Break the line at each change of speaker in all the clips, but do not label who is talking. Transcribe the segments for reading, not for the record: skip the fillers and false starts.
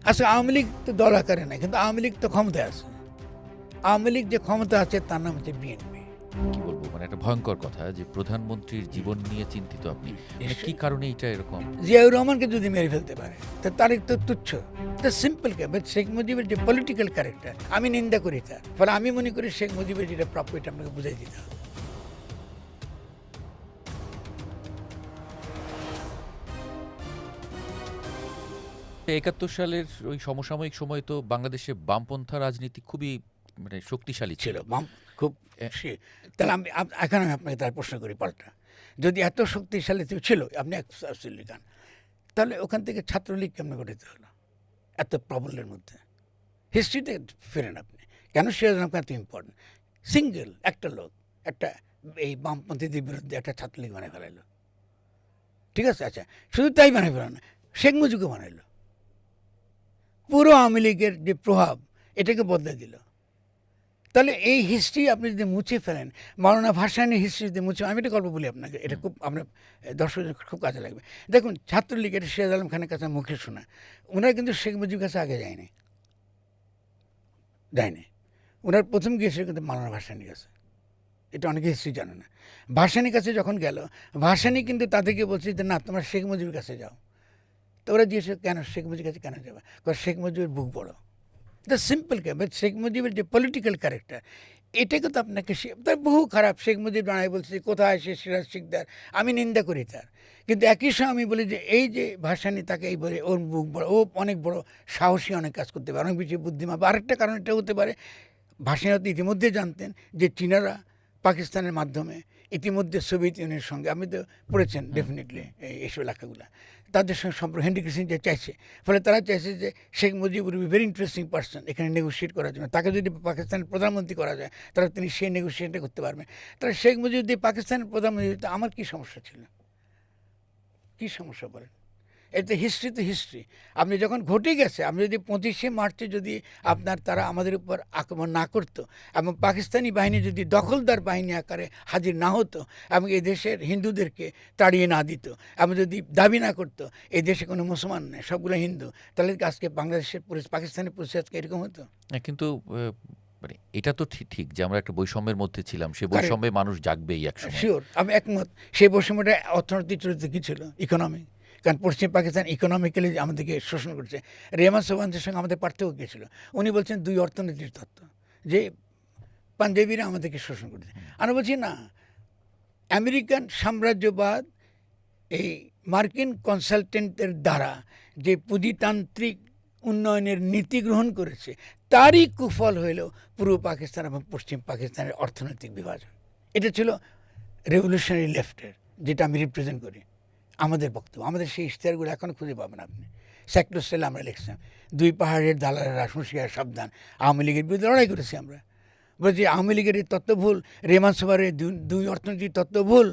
আচ্ছা, আওয়ামী লীগ তো দল আকারে নাই, কিন্তু আওয়ামী লীগ তো ক্ষমতায় আছে। আওয়ামী লীগ যে ক্ষমতা আছে তার নাম হচ্ছে বিএনপি।
কি বলবো, মানে একটা ভয়ঙ্কর কথা যে প্রধানমন্ত্রীর জীবন নিয়ে চিন্তিত আপনি। মানে কি কারণে এটা এরকম?
জিয়াউর রহমানকে যদি মেরে ফেলতে পারে তো তারেক তো তুচ্ছ। সিম্পল কে, বাট শেখ মুজিবের যে পলিটিক্যাল ক্যারেক্টার আমি নিন্দা করি তার। ফলে আমি মনে করি শেখ মুজিবের যেটা প্রাপ্য এটা আপনাকে বুঝাই দিতে হবে।
৭১ সালের ওই সমসাময়িক সময়ে তো বাংলাদেশে বামপন্থা রাজনীতি খুবই মানে শক্তিশালী ছিল।
ছিল বাম খুব
এ
তাহলে আমি এখন আমি আপনাকে তার প্রশ্ন করি পাল্টা, যদি এত শক্তিশালী ছিল আপনি অ্যাবসলিউটলি গান, তাহলে ওখান থেকে ছাত্রলীগ কেমন গঠিত হলো এত প্রবলের মধ্যে? হিস্ট্রিতে ফেরেন আপনি, কেন সিরাজুল খান এত ইম্পর্টেন্ট? সিঙ্গেল একটা লোক একটা এই বামপন্থীদের বিরুদ্ধে একটা ছাত্রলীগ বানিয়ে ফেলাইলো, ঠিক আছে? আচ্ছা, শুধু তাই বানিয়ে ফেলা না, শেখ মুজিবকে বানাইলো, পুরো আওয়ামী লীগের যে প্রভাব এটাকে বদলে দিল। তাহলে এই হিস্ট্রি আপনি যদি মুছে ফেলেন, মাওলানা ভাসানীর হিস্ট্রি যদি মুছে, আমি একটা গল্প বলি আপনাকে, এটা খুব আমরা দর্শকদের খুব কাজে লাগবে। দেখুন, ছাত্রলীগ এটা সিরাজ আলম খানের কাছে মুখে শোনা, ওনারা কিন্তু শেখ মুজিবের কাছে আগে যায়নি। ওনার প্রথম গিয়েছিল কিন্তু মাওলানা ভাসানীর কাছে, এটা অনেকে হিস্ট্রি জানে না। ভাসানীর কাছে যখন গেল, ভাসানী কিন্তু তাদেরকে বলছে যে না, তোমরা শেখ মুজিবের কাছে যাও। তো ওরা জিজ্ঞেস কেন শেখ মুজিবের কাছে কেন যাবে? কারণ শেখ মুজিবের বুক বড়। এটা সিম্পল কে, বাট শেখ মুজিবের যে পলিটিক্যাল ক্যারেক্টার এটাকে তো আপনাকে তার বহু খারাপ। শেখ মুজিব দাঁড়ায় বলছে কোথায় সে সিরাজ শিকদার, আমি নিন্দা করি তার, কিন্তু একই সময় আমি বলি যে এই যে ভাসানী তাকে এই বলে ওর বুক বড়, ও অনেক বড় সাহসী, অনেক কাজ করতে পারে, অনেক বেশি বুদ্ধিমান। বা আরেকটা কারণ এটা হতে পারে, ভাসানী হয়তো ইতিমধ্যে জানতেন যে চীনারা পাকিস্তানের মাধ্যমে ইতিমধ্যে সোভিয়েত ইউনিয়নের সঙ্গে, আপনি তো পড়েছেন ডেফিনেটলি এইসব এলাকাগুলো, তাদের সঙ্গে সম্পর্ক হেনরি কিসিঞ্জার চাইছে। ফলে তারা চাইছে যে Sheikh Mujib would be very interesting person এখানে নেগোশিয়েট করার জন্য। তাকে যদি পাকিস্তানের প্রধানমন্ত্রী করা যায় তাহলে তিনি সেই নেগোশিয়েটটা করতে পারবেন। তাহলে শেখ মুজিব যদি পাকিস্তানের প্রধানমন্ত্রী, আমার কী সমস্যা ছিল? কী সমস্যা বলেন? এটা হিস্ট্রি তো হিস্ট্রি। আপনি যখন ঘটে গেছে, আপনি যদি 25শে মার্চে যদি আপনার তারা আমাদের উপর আক্রমণ না করতো এবং পাকিস্তানি বাহিনী যদি দখলদার বাহিনী আকারে হাজির না হতো এবং এই দেশের হিন্দুদেরকে তাড়িয়ে না দিত এবং যদি দাবি না করতো এই দেশে কোনো মুসলমান নেই, সবগুলো হিন্দু, তাহলে আজকে বাংলাদেশের পাকিস্তানের পরিস্থিতি আজকে এরকম হতো?
কিন্তু মানে এটা তো ঠিক যে আমরা একটা বৈষম্যের মধ্যে ছিলাম। সে বৈষম্যে মানুষ জাগবেই একসময়।
শিওর, আমি একমত। সেই বৈষম্যটা অর্থনৈতিক চরিত্র কী ছিল? ইকোনমি। কারণ পশ্চিম পাকিস্তান ইকোনমিক্যালি আমাদেরকে শোষণ করছে। রেহমান সোবহানের সঙ্গে আমাদের পার্থক্য কী ছিল? উনি বলছেন দুই অর্থনীতির তত্ত্ব, যে পাঞ্জাবিরা আমাদেরকে শোষণ করছে। আমরা বলছি না, আমেরিকান সাম্রাজ্যবাদ এই মার্কিন কনসালটেন্টের দ্বারা যে পুঁজিতান্ত্রিক উন্নয়নের নীতি গ্রহণ করেছে তারই কুফল হইল পূর্ব পাকিস্তান এবং পশ্চিম পাকিস্তানের অর্থনৈতিক বিভাজন। এটা ছিল রেভলিউশনারি লেফটের, যেটা আমি রিপ্রেজেন্ট করি। আমাদের বক্তব্য, আমাদের সেই ইশতেহারগুলো এখনও খুঁজে পাবেন আপনি। সেক্টর সেলে আমরা লিখছিলাম, দুই পাহাড়ের দালালেরা হুঁশিয়ার সাবধান, আওয়ামী লীগের বিরুদ্ধে লড়াই করেছি আমরা। বলছি আওয়ামী লীগের এই তত্ত্ব ভুল, রেহমান সোবহানের দুই অর্থনীতির তত্ত্ব ভুল।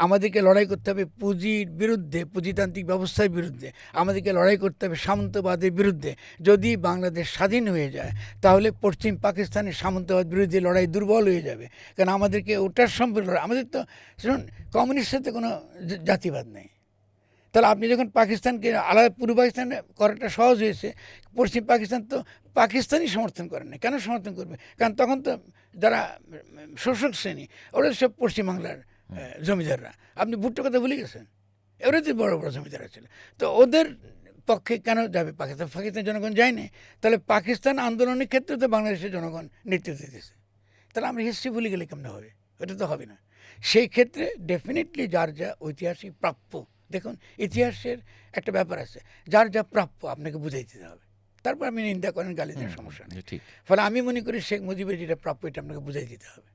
আমাদেরকে লড়াই করতে হবে পুঁজির বিরুদ্ধে, পুঁজিতান্ত্রিক ব্যবস্থার বিরুদ্ধে। আমাদেরকে লড়াই করতে হবে সামন্তবাদের বিরুদ্ধে। যদি বাংলাদেশ স্বাধীন হয়ে যায় তাহলে পশ্চিম পাকিস্তানের সামন্তবাদ বিরুদ্ধে লড়াই দুর্বল হয়ে যাবে, কারণ আমাদেরকে ওটার সম্পর্কে লড়াই। আমাদের তো শুনুন, কমিউনিস্টের সাথে কোনো জাতিবাদ নেই। তাহলে আপনি যখন পাকিস্তানকে আলাদা, পূর্ব পাকিস্তান করাটা সহজ হয়েছে, পশ্চিম পাকিস্তান তো পাকিস্তানই সমর্থন করে না। কেন সমর্থন করবে? কারণ তখন তো যারা শোষক শ্রেণী ওরা সব পশ্চিমবাংলার জমিদাররা। আপনি ভুট্টোর কথা ভুলে গেছেন, ওরা তো বড় বড় জমিদাররা ছিল। তো ওদের পক্ষে কেন যাবে পাকিস্তান? পাকিস্তান জনগণ যায়নি। তাহলে পাকিস্তান আন্দোলনের ক্ষেত্রে তো বাংলাদেশের জনগণ নেতৃত্ব দিতেছে। তাহলে আমরা হিস্ট্রি ভুলে গেলে কেমন হবে? ওটা তো হবে না। সেই ক্ষেত্রে ডেফিনেটলি যার যা ঐতিহাসিক প্রাপ্য, দেখুন ইতিহাসের একটা ব্যাপার আছে, যার যা প্রাপ্য আপনাকে বুঝাই দিতে হবে। তারপর আপনি নিন্দা করেন, গালি দেওয়ার সমস্যা নেই। ফলে আমি মনে করি শেখ মুজিবের যেটা প্রাপ্য এটা আপনাকে বুঝাই দিতে হবে।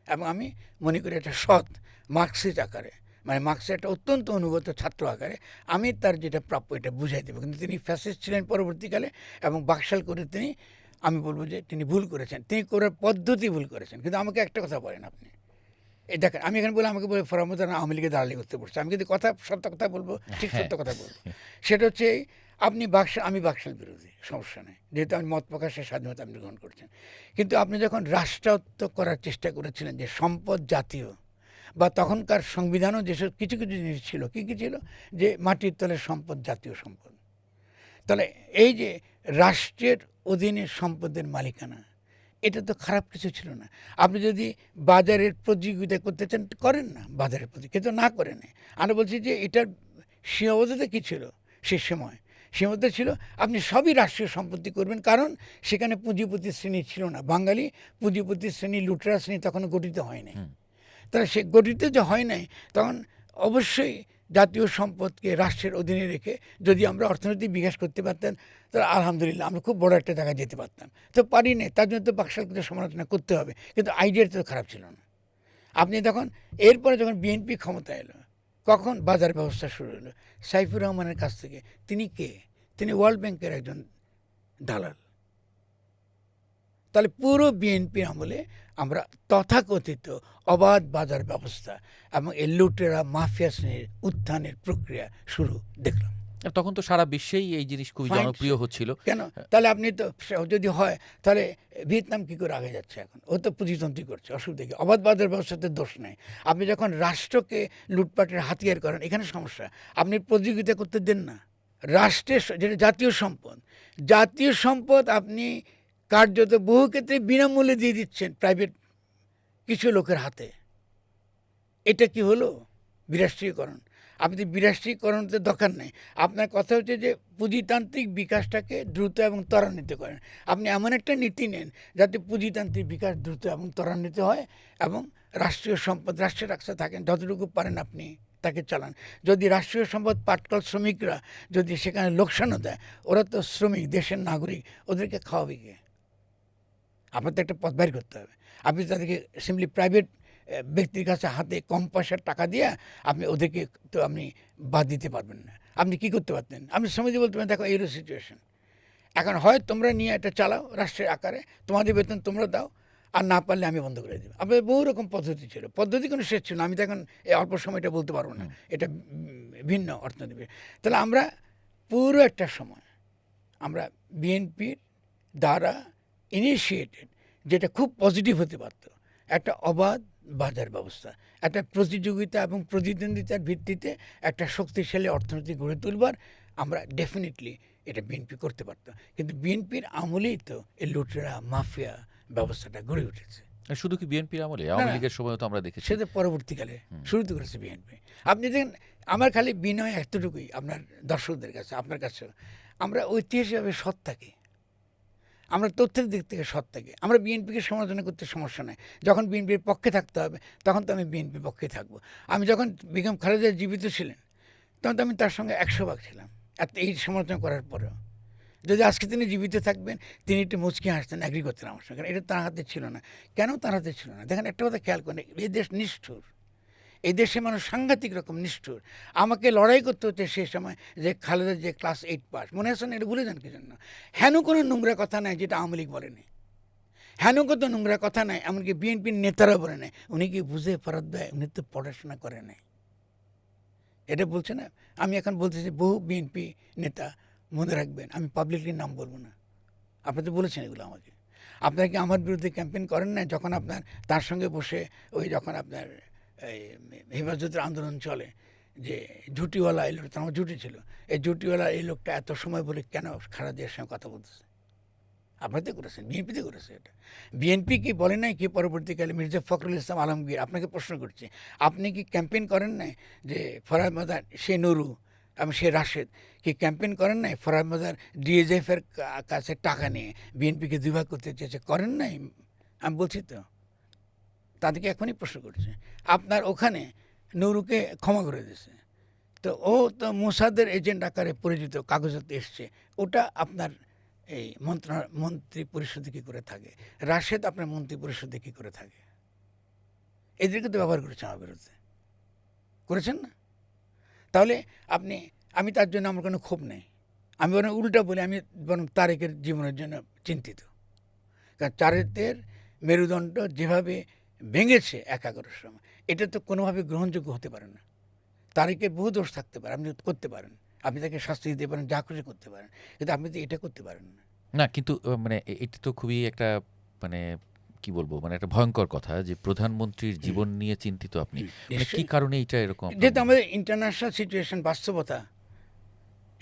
এবং আমি মনে করি এটা সৎ মার্কসিস্ট আকারে, মানে মার্কসের একটা অত্যন্ত অনুগত ছাত্র আকারে আমি তার যেটা প্রাপ্য এটা বুঝাই দেবো। কিন্তু তিনি ফ্যাসিস্ট ছিলেন পরবর্তীকালে এবং বাকশাল করে তিনি, আমি বলবো যে তিনি ভুল করেছেন, তিনি করার পদ্ধতি ভুল করেছেন। কিন্তু আমাকে একটা কথা বলেন আপনি, এই দেখেন আমি এখানে বলে আমাকে বলে ফরামুদ্দিন আওয়ামী লীগের দালালি করতে বলছে। আমি কিন্তু কথা সত্য কথা বলবো, ঠিক সত্য কথা বলবো। সেটা হচ্ছে আপনি আমি বাকশাল বিরোধী, সমস্যা নেই, যেহেতু আমি মত প্রকাশের স্বাধীনতা আপনি গ্রহণ করছেন। কিন্তু আপনি যখন রাষ্ট্রায়ত্ত করার চেষ্টা করেছিলেন, যে সম্পদ জাতীয়, বা তখনকার সংবিধানও যেসব কিছু কিছু জিনিস ছিল, কী কী ছিল, যে মাটির তলের সম্পদ জাতীয় সম্পদ। তাহলে এই যে রাষ্ট্রের অধীনে সম্পদের মালিকানা, এটা তো খারাপ কিছু ছিল না। আপনি যদি বাজারের প্রতিযোগিতা করতে চান করেন না, বাজারের প্রতি কিন্তু না করে নেই। আমরা বলছি যে এটার সীমাবদ্ধতা কী ছিল সে সময়? সীমাবদ্ধতা ছিল আপনি সবই রাষ্ট্রীয় সম্পত্তি করবেন, কারণ সেখানে পুঁজিপতি শ্রেণী ছিল না। বাঙালি পুঁজিপতি শ্রেণী, লুটেরা শ্রেণী তখনও গঠিত হয়নি। তারা সে গঠিত যে হয় নাই, তখন অবশ্যই জাতীয় সম্পদকে রাষ্ট্রের অধীনে রেখে যদি আমরা অর্থনৈতিক বিকাশ করতে পারতাম, তাহলে আলহামদুলিল্লাহ আমরা খুব বড় একটা জায়গায় যেতে পারতাম। তো পারি না, তার জন্য তো বাকশালকে সমালোচনা করতে হবে, কিন্তু আইডিয়াটা তো খারাপ ছিল না। আপনি তখন এরপরে যখন বিএনপি ক্ষমতা এলো, কখন বাজার ব্যবস্থা শুরু হলো সাইফুর রহমানের কাছ থেকে। তিনি কে? তিনি ওয়ার্ল্ড ব্যাংকের একজন দালাল। তাহলে পুরো বিএনপি আমলে আমরা তথাকথিত অবাধ বাজার ব্যবস্থা এবং এই লুটেরা মাফিয়া শ্রেণীর উত্থানের প্রক্রিয়া শুরু দেখলাম।
তখন তো সারা বিশ্বেই এই জিনিস খুবই জনপ্রিয় হচ্ছিল।
কেন? তাহলে আপনি তো যদি হয় তাহলে ভিয়েতনাম কী করে আগে যাচ্ছে? এখন ও তো পুঁজিতন্ত্রী করছে, অসুবিধা কি? অবাধ বাজার ব্যবস্থাতে দোষ নেই। আপনি যখন রাষ্ট্রকে লুটপাটের হাতিয়ার করেন, এখানে সমস্যা। আপনি প্রতিযোগিতা করতে দেন না। রাষ্ট্রের যেটা জাতীয় সম্পদ, জাতীয় সম্পদ আপনি কার্যত বহু ক্ষেত্রে বিনামূল্যে দিয়ে দিচ্ছেন প্রাইভেট কিছু লোকের হাতে। এটা কি হলো? বিরাষ্ট্রীয়করণ। আপনি বিরাষ্ট্রীকরণের দরকার নেই। আপনার কথা হচ্ছে যে পুঁজিতান্ত্রিক বিকাশটাকে দ্রুত এবং ত্বরান্বিত করেন। আপনি এমন একটা নীতি নেন যাতে পুঁজিতান্ত্রিক বিকাশ দ্রুত এবং ত্বরান্বিত হয়, এবং রাষ্ট্রীয় সম্পদ রাষ্ট্রের কাছে থাকেন, যতটুকু পারেন আপনি তাকে চালান। যদি রাষ্ট্রীয় সম্পদ পাটকল শ্রমিকরা যদি সেখানে লোকসানও দেয়, ওরা তো শ্রমিক, দেশের নাগরিক, ওদেরকে খাওয়াবে কে? আপনার তো একটা পথ বাইর করতে হবে। আপনি তাদেরকে সিম্পলি প্রাইভেট ব্যক্তির কাছে হাতে কম পয়সার টাকা দিয়ে আপনি ওদেরকে তো আপনি বাদ দিতে পারবেন না। আপনি কি করতে পারতেন? আপনি সমিতি বলতে পারেন, দেখো এইরকম সিচুয়েশন, এখন হয় তোমরা নিয়ে এটা চালাও রাষ্ট্রের আকারে, তোমাদের বেতন তোমরা দাও, আর না পারলে আমি বন্ধ করে দেবো। আপনাদের বহু রকম পদ্ধতি ছিল, পদ্ধতি কোনো শেষ ছিল না। আমি তো এখন এই অল্প সময়টা বলতে পারবো না, এটা ভিন্ন অর্থনীতি। তাহলে আমরা পুরো একটা সময় আমরা বিএনপির দ্বারা ইনিশিয়েটেড, যেটা খুব পজিটিভ হতে পারত, একটা অবাধ বাজার ব্যবস্থা, একটা প্রতিযোগিতা এবং প্রতিদ্বন্দ্বিতার ভিত্তিতে একটা শক্তিশালী অর্থনীতি গড়ে তুলবার আমরা ডেফিনেটলি এটা বিএনপি করতে পারত। কিন্তু বিএনপির আমলেই তো এই লুটেরা মাফিয়া ব্যবস্থাটা গড়ে উঠেছে।
শুধু কি বিএনপির আমলে? আওয়ামী লীগের সময় তো আমরা দেখেছি।
সেটা পরবর্তীকালে শুরুতে করেছে বিএনপি। আপনি দেখেন, আমার খালি বিনয় এতটুকুই আপনার দর্শকদের কাছে, আপনার কাছেও, আমরা ঐতিহাসিকভাবে সৎ থাকি, আমরা তথ্যের দিক থেকে সৎ থাকি। আমরা বিএনপিকে সমালোচনা করতে সমস্যা নেই। যখন বিএনপির পক্ষে থাকতে হবে তখন তো আমি বিএনপির পক্ষে থাকবো। আমি যখন বেগম খালেদা জীবিত ছিলেন তখন তো আমি তার সঙ্গে 100 ভাগ ছিলাম, এই সমালোচনা করার পরেও। যদি আজকে তিনি জীবিত থাকবেন, তিনি একটু মুচকি হাসতেন, অ্যাগ্রি করতেন আমার সঙ্গে। এটা তার হাতে ছিল না। কেন তার হাতে ছিল না? দেখেন, একটা কথা খেয়াল করেন, এই দেশ নিষ্ঠুর, এই দেশে মানুষ সাংঘাতিক রকম নিষ্ঠুর। আমাকে লড়াই করতে হচ্ছে সেই সময় যে খালেদা যে ক্লাস 8 পাস, মনে আছে না? এটা ভুলে যান কি জন্য? হেন কোনো নোংরা কথা নাই যেটা আওয়ামী লীগ বলেনি। হেন কত নোংরা কথা নাই এমনকি বিএনপির নেতারা বলে নেয়। উনি কি বুঝে ফেরত দেয়? উনি তো পড়াশোনা করে নাই। এটা বলছে না? আমি এখন বলতেছি, বহু বিএনপি নেতা, মনে রাখবেন, আমি পাবলিকলি নাম বলবো না, আপনি তো বলেছেন এগুলো আমাকে। আপনারা কি আমার বিরুদ্ধে ক্যাম্পেইন করেন না? যখন আপনার তার সঙ্গে বসে ওই যখন আপনার এই হেফাজতের আন্দোলন চলে, যে জুটিওয়ালা এই লোকটা, আমার জুটি ছিল, এই জুটিওয়ালা এই লোকটা এত সময় বলে কেন খালেদার সঙ্গে কথা বলতেছে? আপনাদের করেছেন, বিএনপিতে করেছে এটা। বিএনপি কি বলে নাই কি পরবর্তীকালে মির্জা ফখরুল ইসলাম আলমগীর? আপনাকে প্রশ্ন করছি, আপনি কি ক্যাম্পেইন করেন নাই যে ফরহাদ মাদার, সে নুরু এবং সে রাশেদ কি ক্যাম্পেইন করেন নাই? ফরহাদ মাদার ডিএজএফের কাছে টাকা নিয়ে বিএনপিকে দুইভাগ করতে চেয়েছে, করেন নাই? আমি বলছি তো, তাদেরকে এখনই প্রশ্ন করছে। আপনার ওখানে নুরুকে ক্ষমা করে দিয়েছে, তো ও তো মোসাদের এজেন্ট আকারে পরিচিত, কাগজে এসছে। ওটা আপনার এই মন্ত্রী পরিষদে কী করে থাকে? রাশেদ আপনার মন্ত্রী পরিষদে কী করে থাকে? এদেরকে তো ব্যবহার করেছেন আমার বিরুদ্ধে, করেছেন না? তাহলে আমি তার জন্য আমার কোনো ক্ষোভ নেই। আমি বরং উল্টা বলি, আমি বরং তারেকের জীবনের জন্য চিন্তিত। কারণ তারেকের মেরুদণ্ড যেভাবে ভেঙেছে 11 সময়, এটা তো কোনোভাবে গ্রহণযোগ্য হতে পারে না। তারেকের বহু দোষ থাকতে পারে, আপনি করতে পারেন, আপনি তাকে শাস্তি দিতে পারেন, যা খুশি করতে পারেন, কিন্তু আপনি তো এটা করতে পারেন না।
না, কিন্তু মানে এটা তো খুবই একটা, মানে কি বলবো, মানে একটা ভয়ঙ্কর কথা যে প্রধানমন্ত্রীর জীবন নিয়ে চিন্তিত আপনি। মানে কি কারণে এটা এরকম?
যেহেতু আমাদের ইন্টারন্যাশনাল সিচুয়েশন, বাস্তবতা,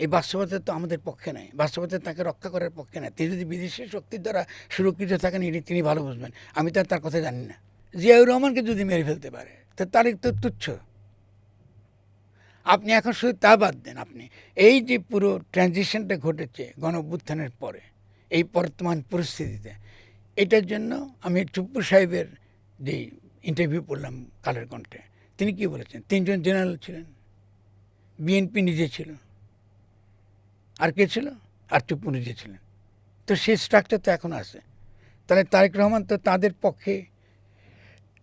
এই বাস্তবতা তো আমাদের পক্ষে নাই, বাস্তবতা তাকে রক্ষা করার পক্ষে নাই। তিনি যদি বিদেশি শক্তির দ্বারা সুরক্ষিত থাকেন এটি তিনি ভালো বুঝবেন, আমি তো আর তার কথা জানি না। জিয়াউর রহমানকে যদি মেরে ফেলতে পারে তো তারিখ তো তুচ্ছ। আপনি এখন শুধু তা বাদ দেন, আপনি এই যে পুরো ট্রানজিশনটা ঘটেছে গণ-অভ্যুত্থানের পরে এই বর্তমান পরিস্থিতিতে, এটার জন্য আমি টুপ্পু সাহেবের যে ইন্টারভিউ পড়লাম কালের কণ্ঠে, তিনি কি বলেছেন? 3 জন জেনারেল ছিলেন, বিএনপি নিজে ছিল, আর কে ছিল? আর টুপ্পু নিজে ছিলেন। তো সেই স্ট্রাকচার তো এখন আছে। তাহলে তারেক রহমান তো তাদের পক্ষে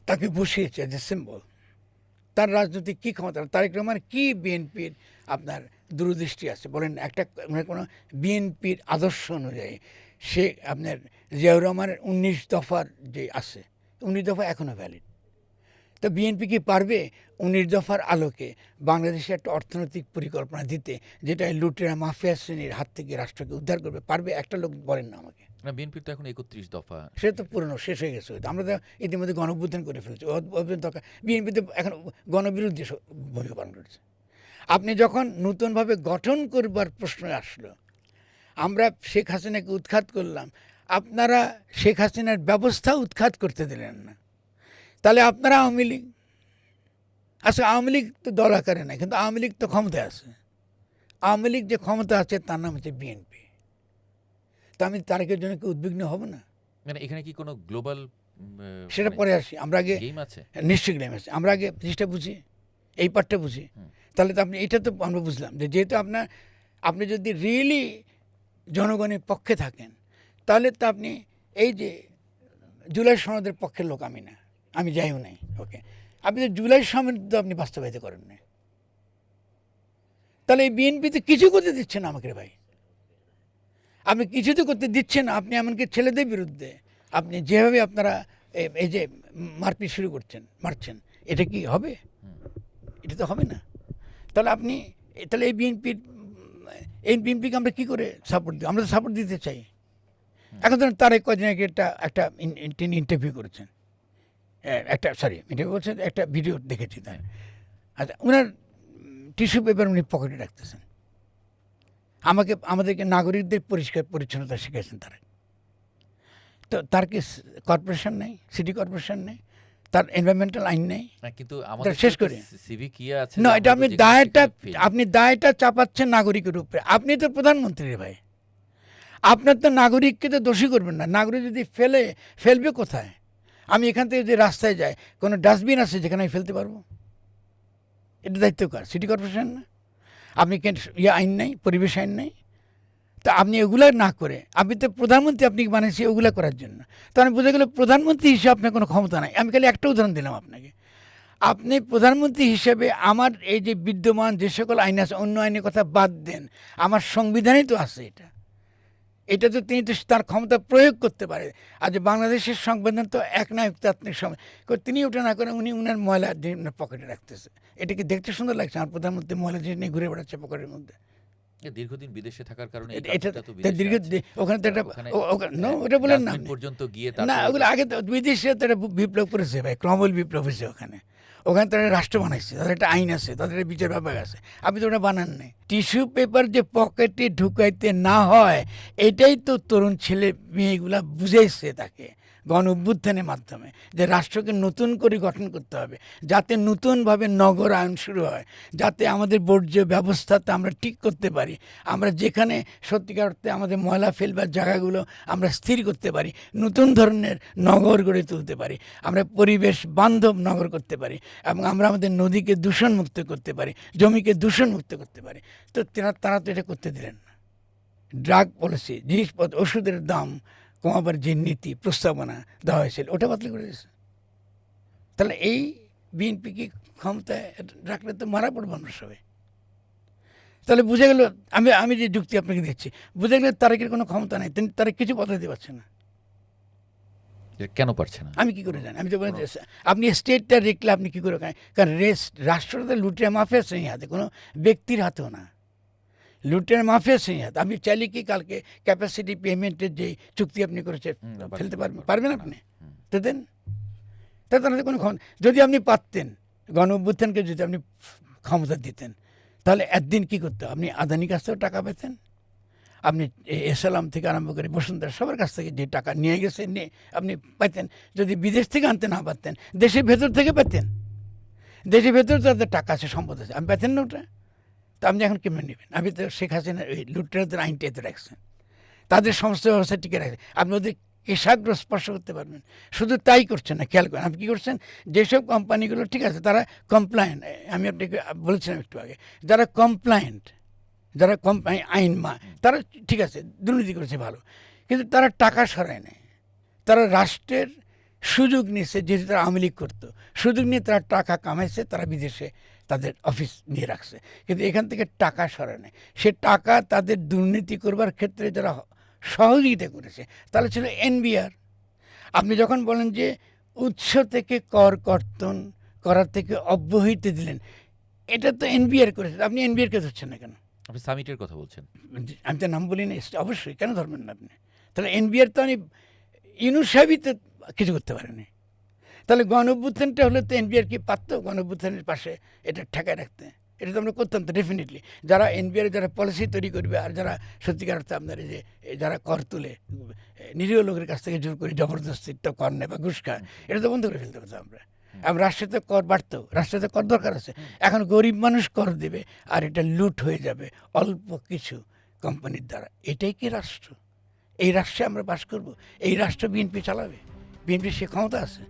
তাকে বসিয়েছে যে সিম্বল। তার রাজনৈতিক কী ক্ষমতা? তারেক রহমান কি বিএনপির আপনার দূরদৃষ্টি আছে বলেন? একটা মানে কোনো বিএনপির আদর্শ অনুযায়ী সে আপনার জিয়াউর রহমানের 19 দফার যে আছে, 19 দফা এখনও ভ্যালিড। তো বিএনপি কি পারবে 19 দফার আলোকে বাংলাদেশে একটা অর্থনৈতিক পরিকল্পনা দিতে, যেটা লুটেরা মাফিয়া শ্রেণীর হাত থেকে রাষ্ট্রকে উদ্ধার করবে? পারবে? একটা লোক বলেন না আমাকে।
না, বিএনপির তো এখন 31 দফা।
সে তো পুরনো, শেষ হয়ে গেছে। আমরা তো ইতিমধ্যে গণ-অভ্যুত্থান করে ফেলেছি। দরকার বিএনপি তো এখন গণবিরোধী ভূমিকা পালন করছে। আপনি যখন নতুনভাবে গঠন করবার প্রশ্ন আসলো, আমরা শেখ হাসিনাকে উৎখাত করলাম, আপনারা শেখ হাসিনার ব্যবস্থা উৎখাত করতে দিলেন না। তাহলে আপনারা আওয়ামী লীগ, আচ্ছা আওয়ামী লীগ তো দল আকারে নাই, কিন্তু আওয়ামী লীগ তো ক্ষমতায় আছে। আওয়ামী লীগ যে ক্ষমতা আছে তার নাম হচ্ছে বিএনপি। তা আমি তারেকের জন্য কি উদ্বিগ্ন হব না?
মানে এখানে কি কোনো গ্লোবাল
সেটা পরে আসি। আমরা আগে
গেম আছে?
নিশ্চয়ই গেম আছে। আমরা আগে জিনিসটা বুঝি, এই পার্টটা বুঝি। তাহলে তো আপনি এটা তো আমরা বুঝলাম যে যেহেতু আপনি যদি রিয়েলি জনগণের পক্ষে থাকেন, তাহলে তো আপনি এই যে জুলাই সনদের পক্ষের লোক আমি না, আমি যাইও নাই। ওকে, আপনি তো জুলাই সনদ তো আপনি বাস্তবায়িত করেন না। তাহলে এই বিএনপি তো কিছু করতে দিচ্ছেন আমাকে রে ভাই। আপনি কিছু তো করতে দিচ্ছেন না। আপনি এমনকি ছেলেদের বিরুদ্ধে আপনি যেভাবে আপনারা এই যে মারপিট শুরু করছেন, মারছেন, এটা কি হবে? এটা তো হবে না। তাহলে আপনি তাহলে এই বিএনপিকে আমরা কী করে সাপোর্ট দিই? আমরা তো সাপোর্ট দিতে চাই। এখন ধরুন তার কদিন আগে তিনি ইন্টারভিউ করেছেন, ইন্টারভিউ করছেন, একটা ভিডিও দেখেছি তার। আচ্ছা, ওনার টিস্যু পেপার উনি পকেটে রাখতেছেন। আমাদেরকে নাগরিকদের পরিষ্কার পরিচ্ছন্নতা শিখেছেন তারা। তো তার কি কর্পোরেশন নেই, সিটি কর্পোরেশন নেই, তার এনভায়রনমেন্টাল আইন নেই?
কিন্তু আমাদের
শেষ করে
সিভি কি আছে?
না, এটা আপনি দায়টা চাপাচ্ছেন নাগরিকের উপরে। আপনি তো প্রধানমন্ত্রী রে ভাই, আপনার তো নাগরিককে তো দোষী করবেন না। নাগরিক যদি ফেলবে কোথায়? আমি এখান থেকে যদি রাস্তায় যাই, কোনো ডাস্টবিন আছে যেখানে আমি ফেলতে পারবো? এটা দায়িত্ব কার? সিটি কর্পোরেশন না? আপনি কেন আইন নেই, পরিবেশ আইন নেই? তা আপনি এগুলো না করে, আপনি তো প্রধানমন্ত্রী, আপনি বানিয়েছি ওগুলো করার জন্য। তো আমি বুঝে গেল প্রধানমন্ত্রী হিসেবে আপনার কোনো ক্ষমতা নাই। আমি খালি একটা উদাহরণ দিলাম আপনাকে। আপনি প্রধানমন্ত্রী হিসেবে আমার এই যে বিদ্যমান যে সকল আইন আছে, অন্য আইনের কথা বাদ দেন, আমার সংবিধানেই তো আছে এটা তো তিনি তো তার ক্ষমতা প্রয়োগ করতে পারে। আর যে বাংলাদেশের সংবিধান তো একনায়কতাত্ত্বিক সময়, তিনি ওটা না করে উনি উনার ময়লা পকেটে রাখতেছে। এটা কি দেখতে সুন্দর লাগছে? আমার প্রধানমন্ত্রী ময়লা জিনিস নিয়ে ঘুরে বেড়াচ্ছে পকেটের মধ্যে।
দীর্ঘদিন বিদেশে থাকার কারণে
ওখানে তো একটা ওটা বলেন না
পর্যন্ত গিয়ে
না, ওগুলো আগে তো বিদেশে তো একটা বিপ্লব করেছে ভাই, ক্রমল বিপ্লব হয়েছে ওখানে তারা রাষ্ট্র বানাইছে, তাদের একটা আইন আছে, তাদের বিচার ব্যাপার আছে। আপনি তো ওটা বানান নাই। টিস্যু পেপার যে পকেটে ঢুকাইতে না হয়, এটাই তো তরুণ ছেলে মেয়েগুলা বুঝাইছে তাকে গণ-অভ্যুত্থানের মাধ্যমে, যে রাষ্ট্রকে নতুন করে গঠন করতে হবে, যাতে নতুনভাবে নগরায়ন শুরু হয়, যাতে আমাদের বর্জ্য ব্যবস্থাটা আমরা ঠিক করতে পারি, আমরা যেখানে সত্যিকার অর্থে আমাদের ময়লা ফেলবার জায়গাগুলো আমরা স্থির করতে পারি, নতুন ধরনের নগর গড়ে তুলতে পারি, আমরা পরিবেশ বান্ধব নগর করতে পারি, এবং আমরা আমাদের নদীকে দূষণমুক্ত করতে পারি, জমিকে দূষণমুক্ত করতে পারি। তো তারা তো এটা করতে দিলেন না। ড্রাগ পলিসি, জিনিসপত্র, ওষুধের দাম কমাবার যে নীতি প্রস্তাবনা দেওয়া হয়েছিল, ওটা বাতিল করে দিয়েছে। তাহলে এই বিএনপি কি ক্ষমতায় রাখলে তো মারা পড়বো আমরা সবাই। তাহলে বুঝে গেল, আমি যে যুক্তি আপনাকে দিচ্ছি, বুঝে গেলে তারেকের কোনো ক্ষমতা নেই, তারা কিছু বদলাতে পারছে না।
কেন পারছে না
আমি কি করে জানি? আমি তো বলে আপনি স্টেটটা রেখলে আপনি কি করে, কারণ রাষ্ট্রটা লুটেরা মাফিয়া শ্রেণীর হাতে, কোনো ব্যক্তির হাতেও না, লুটের মাফিয়া শ্রেণীর হাতে। আপনি চাইলে কি কালকে ক্যাপাসিটি পেমেন্টের যে চুক্তি আপনি করেছেন ফেলতে পারবেন আপনি? তো দেন, তাদের কোনো ক্ষমতা। যদি আপনি পারতেন, গণ-অভ্যুত্থানকে যদি আপনি ক্ষমতা দিতেন, তাহলে একদিন কি করতে, আপনি আদানির কাছ থেকেও টাকা পেতেন, আপনি এসএলএম থেকে আরম্ভ করে বসুন্ধরা সবার কাছ থেকে যে টাকা নিয়ে গেছে নিয়ে আপনি পাইতেন। যদি বিদেশ থেকে আনতে না পারতেন, দেশের ভেতর থেকে পেতেন। দেশের ভেতর তাদের টাকা আছে, সম্পদ আছে, আপনি পেতেন না ওটা। তা আপনি এখন কেমন নেবেন? আপনি তো শেখ হাসিনা ওই লুটেরাদের আইনটা এতে রাখছেন, তাদের সমস্ত ব্যবস্থা টিকে রাখছেন, আপনি ওদের কেশাগ্র স্পর্শ করতে পারবেন। শুধু তাই করছেন না, খেয়াল করেন আপনি কী করছেন, যেসব কোম্পানিগুলো ঠিক আছে তারা কমপ্লায়েন্ট, আমি আপনাকে বলেছিলাম একটু আগে, যারা কমপ্লায়েন্ট, যারা আইন তারা ঠিক আছে দুর্নীতি করেছে ভালো, কিন্তু তারা টাকা সরায় নেয়, তারা রাষ্ট্রের সুযোগ নিয়েছে, যেহেতু তারা আওয়ামী লীগ করতো, সুযোগ নিয়ে তারা টাকা কামাইছে, তারা বিদেশে তাদের অফিস নিয়ে রাখছে, কিন্তু এখান থেকে টাকা সরায় নেয়। সে টাকা তাদের দুর্নীতি করবার ক্ষেত্রে যারা সহযোগিতা করেছে তাহলে ছিল এনবিআর। আপনি যখন বলেন যে উৎস থেকে কর কর্তন করার থেকে অব্যাহতি দিলেন, এটা তো এনবিআর করেছে, আপনি এনবিআরকে ধরছেন না কেন?
আপনি সামিটের কথা বলছেন।
আমি তো নাম বলি না, অবশ্যই কেন ধরবেন না আপনি? তাহলে এনবিআর তো আমি ইউনুস সাহেবই তো কিছু করতে পারেনি। তাহলে গণঅভ্যুত্থানটা হলে তো এনবিআর কি পারতো গণঅভ্যুত্থানের পাশে এটা ঠেকায় রাখতে? এটা তো আমরা করতাম তো ডেফিনেটলি। যারা এনবিআর যারা পলিসি তৈরি করবে, আর যারা সত্যিকার অর্থে আপনার এই যে যারা কর তুলে নিরীহ লোকের কাছ থেকে জোর করে জবরদস্তি তো কর নেয় বা ঘুষ খায়, এটা তো বন্ধ করে ফেলতে পারতাম আমরা। রাষ্ট্রে তো কর বাড়তো, রাষ্ট্রে তো কর দরকার আছে। এখন গরিব মানুষ কর দেবে আর এটা লুট হয়ে যাবে অল্প কিছু কোম্পানির দ্বারা। এটাই কি রাষ্ট্র? এই রাষ্ট্রে আমরা বাস করব? এই রাষ্ট্র বিএনপি চালাবে? বিএনপির সে ক্ষমতা আছে?